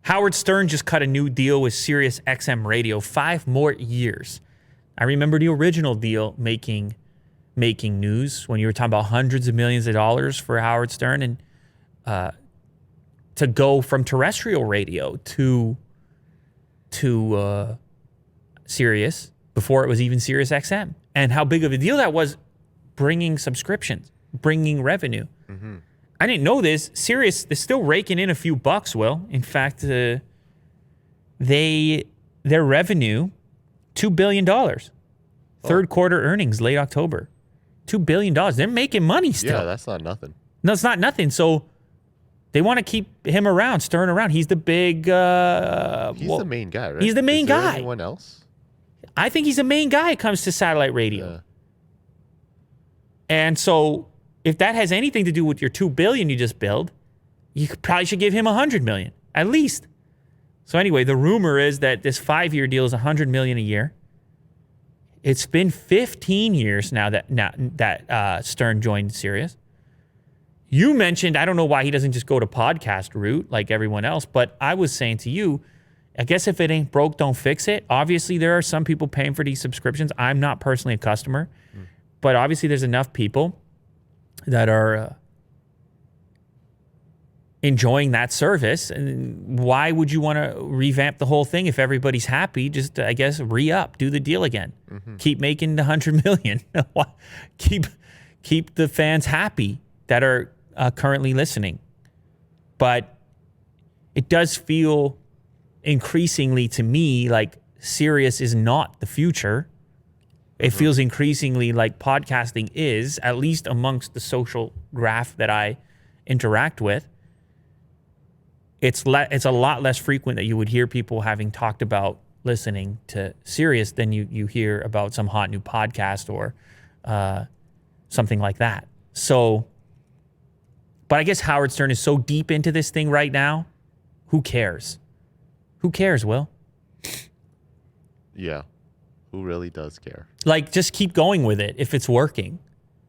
Howard Stern just cut a new deal with Sirius XM Radio, 5 more years. I remember the original deal making news when you were talking about hundreds of millions of dollars for Howard Stern, and to go from terrestrial radio to Sirius before it was even Sirius XM, and how big of a deal that was, bringing subscriptions, bringing revenue. Mm-hmm. I didn't know this. Sirius is still raking in a few bucks, Will. In fact, their revenue, $2 billion. Third quarter earnings, late October. $2 billion. They're making money still. Yeah, that's not nothing. No, it's not nothing. So they want to keep him around, Stern around. He's the big... he's the main guy, right? He's the main guy. Is there anyone else? I think he's the main guy when it comes to satellite radio. Yeah. And so if that has anything to do with your $2 billion you just billed, you probably should give him $100 million, at least. So anyway, the rumor is that this 5-year deal is $100 million a year. It's been 15 years now that Stern joined Sirius. You mentioned, I don't know why he doesn't just go to podcast route like everyone else, but I was saying to you, I guess if it ain't broke, don't fix it. Obviously, there are some people paying for these subscriptions. I'm not personally a customer, but obviously there's enough people that are enjoying that service. And why would you want to revamp the whole thing if everybody's happy? Just, I guess, re-up, do the deal again. Mm-hmm. Keep making the $100 million. keep the fans happy that are currently listening. But it does feel increasingly to me like Sirius is not the future. It feels increasingly like podcasting is, at least amongst the social graph that I interact with. It's a lot less frequent that you would hear people having talked about listening to Sirius than you hear about some hot new podcast or something like that. So, but I guess Howard Stern is so deep into this thing right now, who cares? Who cares, Will? Yeah. Who really does care? Like, just keep going with it if it's working.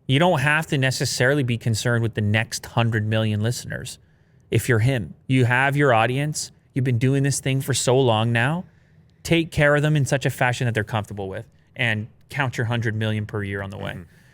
You don't have to necessarily be concerned with the next 100 million listeners. If you're him, you have your audience. You've been doing this thing for so long now. Take care of them in such a fashion that they're comfortable with, and count your 100 million per year on the way. Mm-hmm.